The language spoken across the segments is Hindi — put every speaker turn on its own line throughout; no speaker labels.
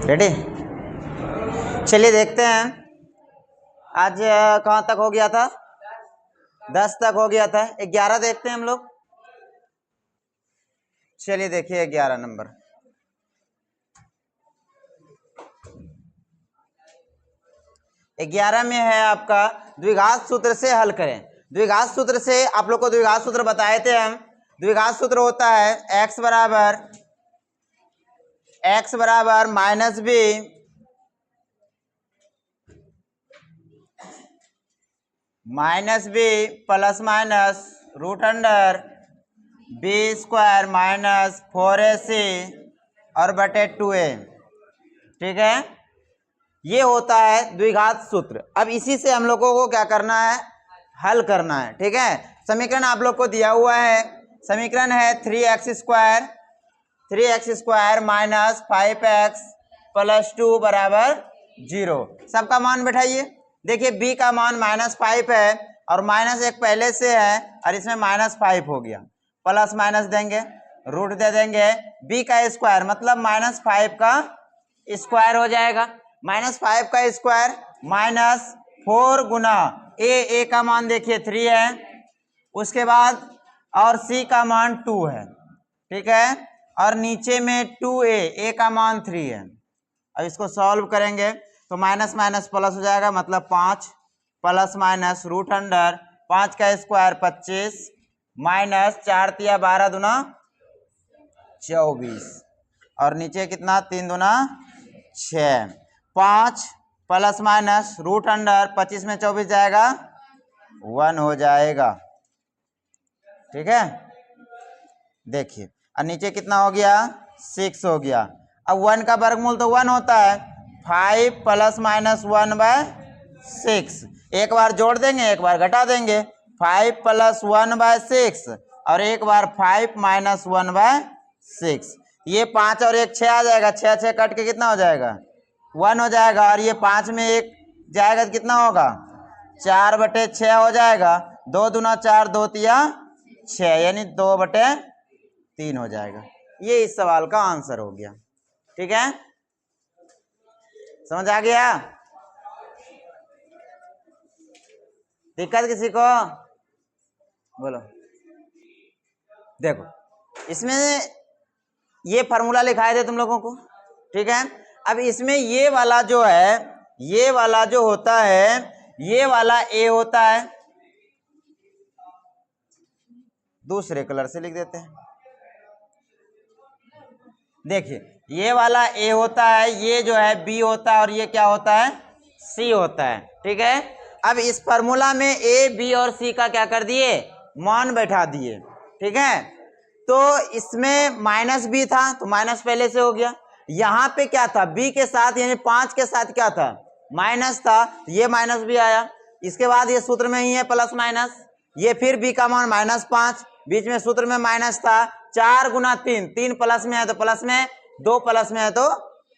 रेडी? चलिए देखते हैं आज कहाँ तक हो गया था। 10 तक हो गया था। 11 देखते हैं हम लोग। चलिए देखिए 11 नंबर। ग्यारह में है आपका द्विघात सूत्र से हल करें। द्विघात सूत्र से आप लोग को द्विघात सूत्र बताए थे हम। द्विघात सूत्र होता है x बराबर minus b plus minus root under b square minus 4ac और बटे 2a। ठीक है, ये होता है द्विघात सूत्र। अब इसी से हम लोगों को क्या करना है, हल करना है। ठीक है, समीकरण आप लोग को दिया हुआ है। समीकरण है 3x square minus 5x plus 2 बराबर 0। सबका मान बैठाइए। देखिए b का मान -5 है और माइनस एक पहले से है और इसमें -5 हो गया। प्लस माइनस देंगे, रूट दे देंगे। b का स्क्वायर मतलब -5 का स्क्वायर हो जाएगा। -5 का स्क्वायर -4 गुना a का मान देखिए 3 है, उसके बाद और c का मान 2 है। ठीक है, और नीचे में 2a का मान 3 है। अब इसको सॉल्व करेंगे तो माइनस माइनस प्लस हो जाएगा, मतलब 5 प्लस माइनस रूट अंडर 5 का स्क्वायर 25 माइनस 4 तिया 12 दूना 24 और नीचे कितना 3 दूना 6। 5 प्लस माइनस रूट अंडर 25 में 24 जाएगा 1 हो जाएगा। ठीक है, देखिए और नीचे कितना हो गया 6 हो गया। अब 1 का वर्गमूल तो 1 होता है। 5 प्लस माइनस 1/6 एक बार जोड़ देंगे एक बार घटा देंगे। 5 प्लस 1/6 और एक बार 5 माइनस 1/6। ये 5 और 1 6 आ जाएगा, 6 6 कट के कितना हो जाएगा 1 हो जाएगा। और ये 5 में 1 जाएगा तो कितना होगा 4/6 हो जाएगा। 2 दूना 4 2 तिया 6 यानी 2/3 हो जाएगा। ये इस सवाल का आंसर हो गया। ठीक है, समझ आ गया? दिक्कत किसी को? बोलो। देखो इसमें ये फॉर्मूला लिखाए थे तुम लोगों को। ठीक है, अब इसमें ये वाला जो है, ये वाला जो होता है, ये वाला a होता है। दूसरे कलर से लिख देते हैं। देखिए ये वाला a होता है, ये जो है b होता है और ये क्या होता है c होता है। ठीक है, अब इस फॉर्मूला में a b और c का क्या कर दिए मान बैठा दिए। ठीक है, तो इसमें माइनस b था तो माइनस पहले से हो गया। यहाँ पे क्या था b के साथ यानी 5 के साथ क्या था माइनस था, ये माइनस भी आया। इसके बाद ये सूत्र में ही है प्लस माइनस। ये फिर b का मान -5, बीच में सूत्र में माइनस था। 4 गुना 3, 3 प्लस में है तो प्लस में, 2 प्लस में है तो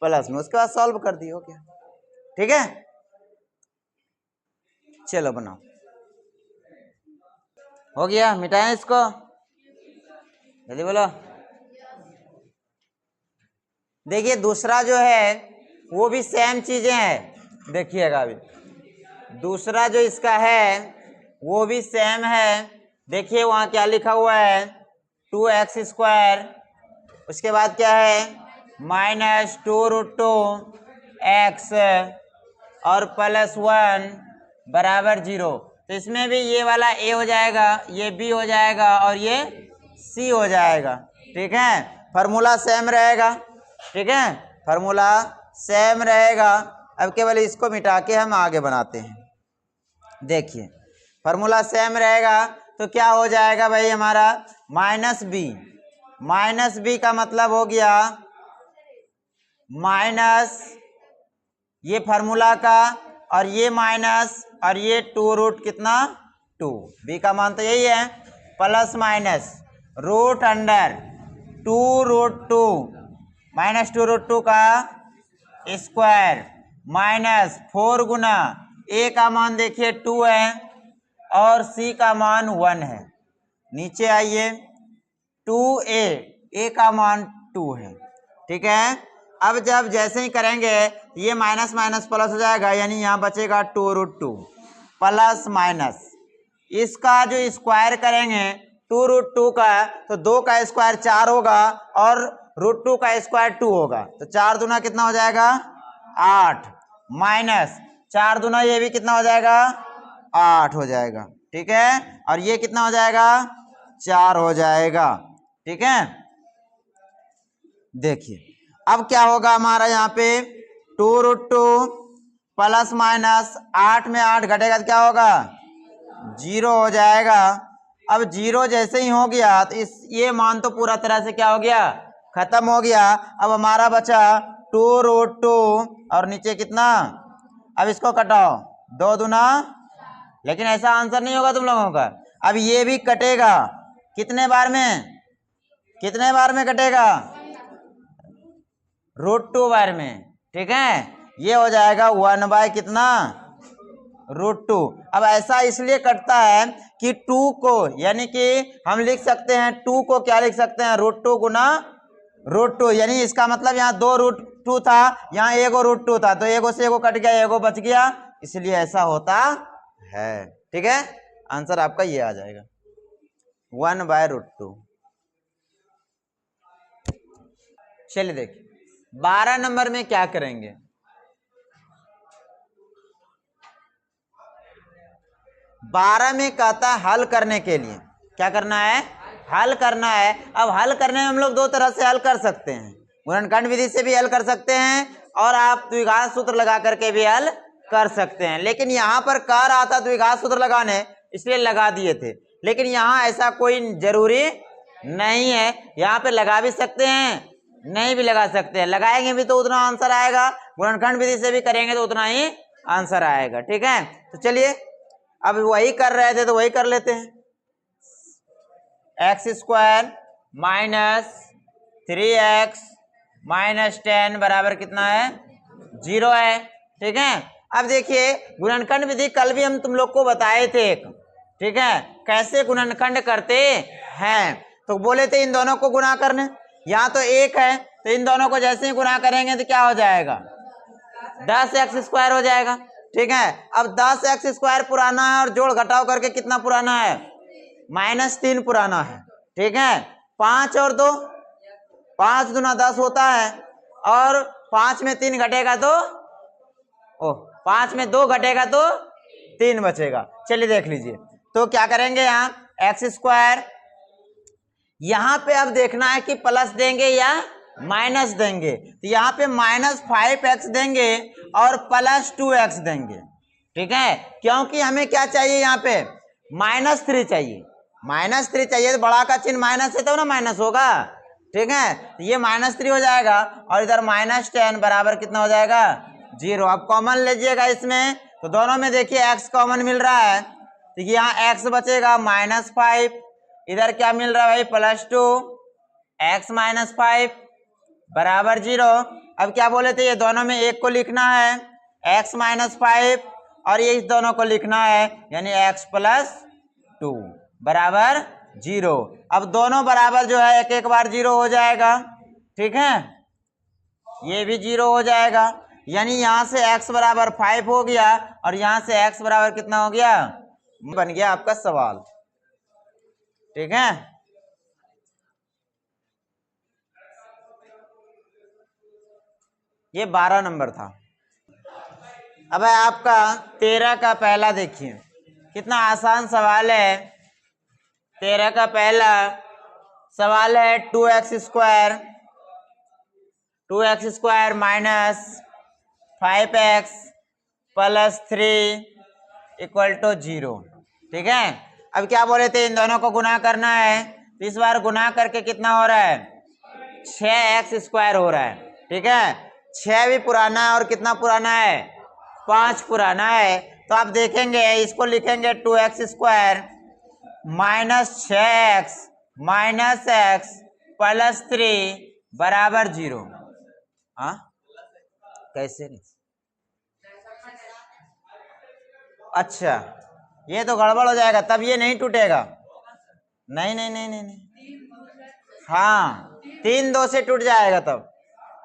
प्लस में। उसके बाद सॉल्व कर दिए, हो गया। ठीक है, चलो बनाओ। हो गया, मिटाएं इसको, जल्दी बोलो। देखिए दूसरा जो है वो भी सेम चीजें हैं। देखिएगा अभी दूसरा जो इसका है वो भी सेम है। देखिए वहां क्या लिखा हुआ है 2x स्क्वायर, उसके बाद क्या है -2√2x और +1 बराबर 0। तो इसमें भी ये वाला a हो जाएगा, ये b हो जाएगा और ये c हो जाएगा। ठीक है, फार्मूला सेम रहेगा। ठीक है, फार्मूला सेम रहेगा। अब केवल इसको मिटा के हम आगे बनाते हैं। देखिए फार्मूला सेम रहेगा तो क्या हो जाएगा भाई हमारा -b का मतलब हो गया माइनस ये फार्मूला का और ये माइनस और ये 2 कितना 2। b का मान तो यही है, प्लस माइनस रूट अंडर 2√2 -2√2 का स्क्वायर माइनस 4 गुना a का मान देखिए 2 है और c का मान 1 है। नीचे आइए 2a, a का मान 2 है। ठीक है, अब जब जैसे ही करेंगे ये माइनस माइनस प्लस हो जाएगा, यानी यहाँ बचेगा 2√2 प्लस माइनस इसका जो स्क्वायर करेंगे 2√2 का, तो 2 का स्क्वायर 4 होगा और √2 का स्क्वायर 2 होगा, तो 4 दूना कितना हो जाएगा 8 माइनस 4 दूना ये भी कितना हो जाएगा 8 हो जाएगा। ठीक है, और ये कितना हो जाएगा 4 हो जाएगा। ठीक है, देखिए अब क्या होगा हमारा यहाँ पे 2√2 प्लस माइनस 8 में 8 घटेगा तो क्या होगा 0 हो जाएगा। अब 0 जैसे ही हो गया तो इस ये मान तो पूरा तरह से क्या हो गया खत्म हो गया। अब हमारा बचा 2√2 और नीचे कितना, अब इसको कटाओ 2 दूना, लेकिन ऐसा आंसर नहीं होगा तुम लोगों का। अब ये भी कटेगा कितने बार में, कितने बार में कटेगा √2 बार में। ठीक है, ये हो जाएगा 1 कितना √2। अब ऐसा इसलिए कटता है कि 2 को, यानी कि हम लिख सकते हैं 2 को क्या लिख सकते हैं √2 गुना √2, यानी इसका मतलब यहाँ 2√2 था, यहाँ एगो √2 था, तो एगो से एगो कट गया, एगो बच गया, इसलिए ऐसा होता है। ठीक है, आंसर आपका ये आ जाएगा 1/√2। चलिए देखिए 12 नंबर में क्या करेंगे। 12 में कहता है हल करने के लिए क्या करना है, हल करना है। अब हल करने में हम लोग दो तरह से हल कर सकते हैं, गुणनखंड विधि से भी हल कर सकते हैं और आप द्विघात सूत्र लगा करके भी हल कर सकते हैं। लेकिन यहाँ पर कह रहा था द्विघात सूत्र लगाने, इसलिए लगा दिए थे, लेकिन यहाँ ऐसा कोई जरूरी नहीं है, यहाँ पे लगा भी सकते हैं नहीं भी लगा सकते हैं। लगाएंगे भी तो उतना आंसर आएगा, गुणनखंड विधि से भी करेंगे तो उतना ही आंसर आएगा। ठीक है, तो चलिए अब वही कर रहे थे तो वही कर लेते हैं। x² माइनस 3x माइनस 10 बराबर कितना है 0 है। ठीक है, अब देखिए गुणनखंड विधि कल भी हम तुम लोग को बताए थे एक, ठीक है, कैसे गुणनखंड करते हैं। तो बोले थे इन दोनों को गुणा करने, यहाँ तो 1 है तो इन दोनों को जैसे ही गुणा करेंगे तो क्या हो जाएगा 10x² हो जाएगा। ठीक है, अब 10x² पुराना है और जोड़ घटाव करके कितना पुराना है -3 पुराना है। ठीक है, 5 और 2, 5 दूना 10 होता है और 5 में 3 घटेगा तो 5 में 2 घटेगा तो 3 बचेगा। चलिए देख लीजिए, तो क्या करेंगे यहाँ x², यहाँ पे अब देखना है कि प्लस देंगे या माइनस देंगे, तो यहाँ पे -5x देंगे और +2x देंगे। ठीक है, क्योंकि हमें क्या चाहिए यहाँ पे -3 चाहिए, -3 चाहिए, तो बड़ा का चिन्ह माइनस है तो ना माइनस होगा। ठीक है, तो ये -3 हो जाएगा और इधर -10 बराबर कितना हो जाएगा 0। अब कॉमन लीजिएगा इसमें, तो दोनों में देखिए x कॉमन मिल रहा है, तो यहाँ x बचेगा -5, इधर क्या मिल रहा है भाई +2, x -5 बराबर 0। अब क्या बोले थे, ये दोनों में एक को लिखना है x -5 और ये इस दोनों को लिखना है, यानी x +2 बराबर 0। अब दोनों बराबर जो है एक एक बार 0 हो जाएगा। ठीक है, ये भी 0 हो जाएगा, यानी यहाँ से x बराबर 5 हो गया और यहाँ से x बराबर कितना हो गया, बन गया आपका सवाल। ठीक है, ये 12 नंबर था। अब है आपका 13 का पहला, देखिए कितना आसान सवाल है। 13 का पहला सवाल है 2x² माइनस 5x + 3 = 0। ठीक है, अब क्या बोले थे, इन दोनों को गुना करना है, तो इस बार गुना करके कितना हो रहा है 6x² हो रहा है। ठीक है, 6 भी पुराना है और कितना पुराना है 5 पुराना है, तो आप देखेंगे इसको लिखेंगे 2x² minus 6x minus x + 3 बराबर 0। हाँ कैसे नहीं, अच्छा ये तो गड़बड़ हो जाएगा, तब ये नहीं टूटेगा। नहीं नहीं नहीं नहीं नहीं, हाँ 3 2 से टूट जाएगा तब।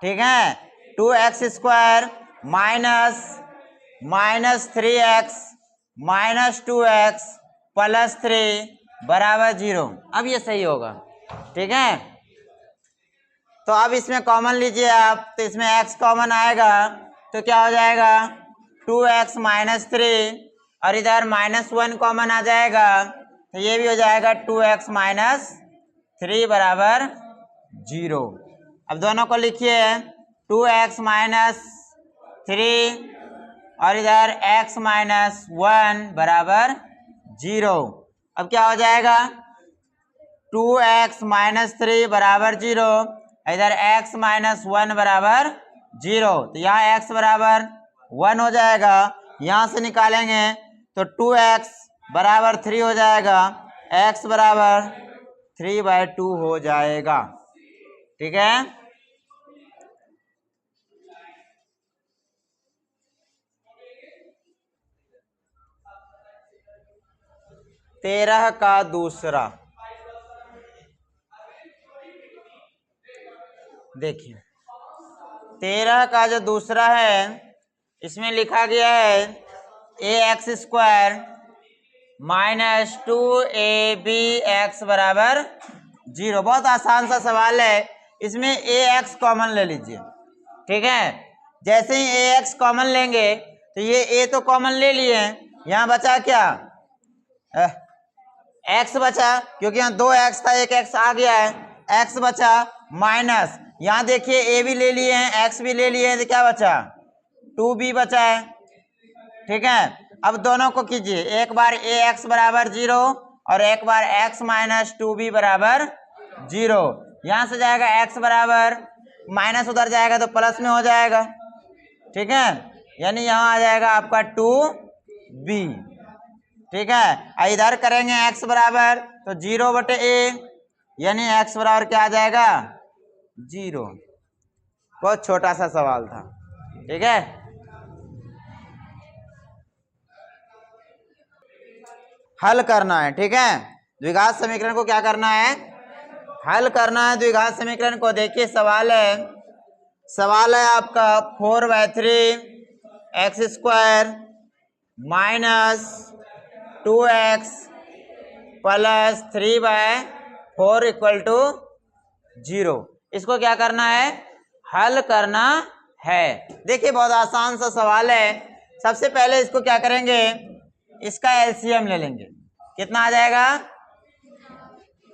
ठीक है, 2x² minus 3x minus 2x plus 3 बराबर 0। अब ये सही होगा, ठीक है। तो अब इसमें कॉमन लीजिए आप, तो इसमें x कॉमन आएगा तो क्या हो जाएगा 2x माइनस 3, और इधर -1 कॉमन आ जाएगा तो ये भी हो जाएगा 2x माइनस 3 बराबर 0। अब दोनों को लिखिए 2x माइनस 3 और इधर x माइनस 1 बराबर 0। अब क्या हो जाएगा 2x माइनस 3 बराबर 0, इधर x माइनस 1 बराबर 0, तो यहाँ x बराबर 1 हो जाएगा। यहाँ से निकालेंगे तो 2x बराबर 3 हो जाएगा, x बराबर 3/2 हो जाएगा, ठीक है। तेरह का दूसरा देखिए, 13 का जो दूसरा है इसमें लिखा गया है ax² माइनस 2abx बराबर 0। बहुत आसान सा सवाल है, इसमें ax कॉमन ले लीजिए, ठीक है। जैसे ही ax कॉमन लेंगे तो ये a तो कॉमन ले लिए, यहाँ बचा क्या x बचा, क्योंकि यहाँ 2x था, एक x आ गया है, x बचा माइनस, यहाँ देखिए a भी ले लिए हैं x भी ले लिए हैं, तो क्या बचा 2b बचा है, ठीक है। अब दोनों को कीजिए, एक बार ax बराबर 0 और एक बार x माइनस 2b बराबर 0। यहाँ से जाएगा x बराबर माइनस, उधर जाएगा तो प्लस में हो जाएगा, ठीक है। यानी यहाँ आ जाएगा आपका 2b, ठीक है। इधर करेंगे x बराबर तो 0/a, यानी x बराबर क्या आ जाएगा 0। बहुत छोटा सा सवाल था, ठीक है। हल करना है, ठीक है। द्विघात समीकरण को क्या करना है, हल करना है द्विघात समीकरण को। देखिए सवाल है आपका 4/3 minus 2x plus 3/4 equal to 0। इसको क्या करना है, हल करना है। देखिए बहुत आसान सा सवाल है। सबसे पहले इसको क्या करेंगे, इसका एलसीएम ले लेंगे, कितना आ जाएगा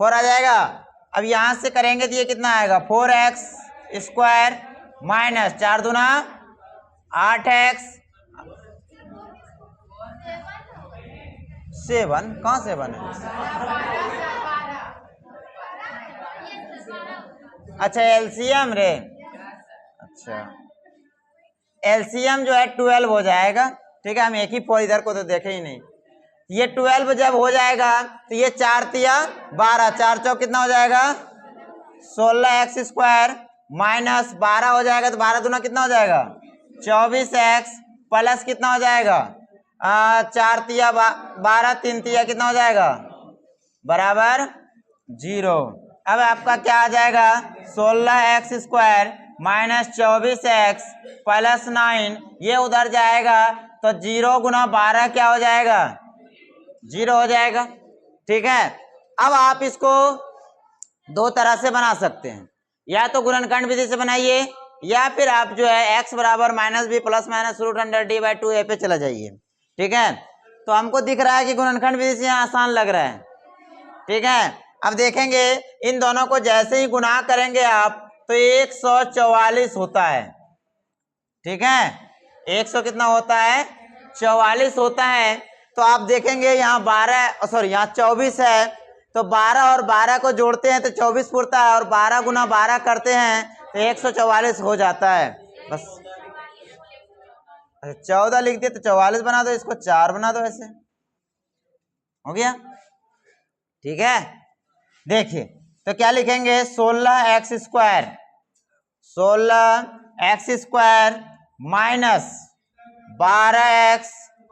4 आ जाएगा। अब यहां से करेंगे तो ये कितना आएगा 4x² माइनस 4 दूना 8x 7, कहाँ 7 है, अच्छा एलसीएम रे, अच्छा एलसीएम जो है 12 हो जाएगा, ठीक है। हम एक ही 4 इधर को तो देखे ही नहीं। ये 12 जब हो जाएगा तो ये 4 तिया 12, 4 चौक कितना हो जाएगा 16x² माइनस 12 हो जाएगा, तो 12 दूना कितना हो जाएगा 24x प्लस कितना हो जाएगा 4 तिया 12, 3 तिया कितना हो जाएगा बराबर 0। अब आपका क्या आ जाएगा 16x² माइनस 24x प्लस 9, ये उधर जाएगा तो 0 गुना 12 क्या हो जाएगा 0 हो जाएगा, ठीक है। अब आप इसको दो तरह से बना सकते हैं, या तो गुणनखंड विधि से बनाइए, या फिर आप जो है x बराबर -b प्लस माइनस √100d/2a पे चला जाइए, ठीक है। तो हमको दिख रहा है कि गुणनखंड विधि से आसान लग रहा है, ठीक है। अब देखेंगे इन दोनों को जैसे ही गुणा करेंगे आप तो 144 होता है, ठीक है। 100 कितना होता है 44 होता है। तो आप देखेंगे यहाँ 12 सॉरी यहाँ 24 है, तो 12 और 12 को जोड़ते हैं तो 24 पूरता है, और 12 गुना 12 करते हैं तो 144 हो जाता है। बस 14 लिख दिए तो 44 बना दो, इसको 4 बना दो, ऐसे हो गया, ठीक है। देखिए तो क्या लिखेंगे 16x² minus 12x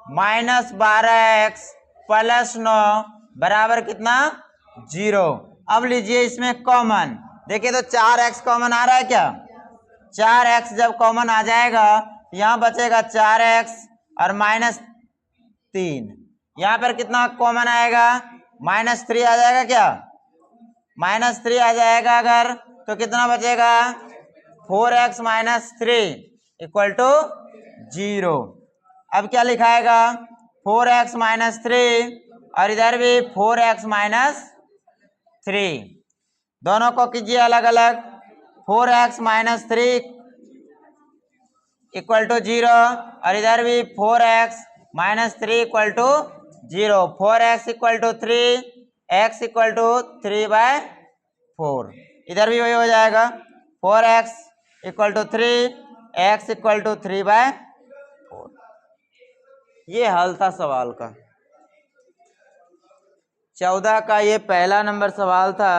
minus 12x plus 9 बराबर कितना 0। अब लीजिए इसमें कॉमन, देखिए तो 4x कॉमन आ रहा है क्या, 4x जब कॉमन आ जाएगा यहाँ बचेगा 4x और -3। यहाँ पर कितना कॉमन आएगा? -3 आ जाएगा क्या? -3 आ जाएगा अगर, तो कितना बचेगा? 4x - 3 = 0। अब क्या लिखाएगा? 4x - 3 और इधर भी 4x - 3, दोनों को कीजिए अलग अलग। 4x - 3 = 0 और इधर भी 4x - 3 = 0। 4x = 3, x = 3/4। इधर भी वही हो जाएगा, 4x = 3, x = 3/4। ये हल था सवाल का। 14 का ये पहला नंबर सवाल था,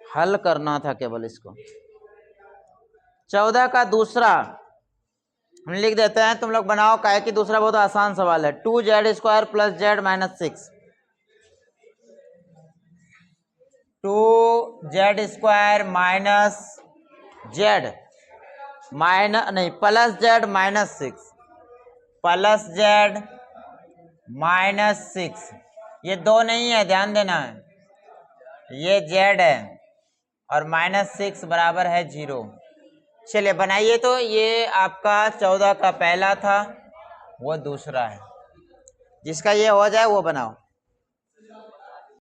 हल करना था केवल इसको। 14 का दूसरा हम लिख देते हैं, तुम लोग बनाओ, काहे कि दूसरा बहुत आसान सवाल है। 2z² + z - 6। 2z² - z +z - 6 ये 2 नहीं है, ध्यान देना है, ये z है और -6 बराबर है 0। चलिए बनाइए। तो ये आपका 14 का पहला था, वो दूसरा है। जिसका ये हो जाए वो बनाओ।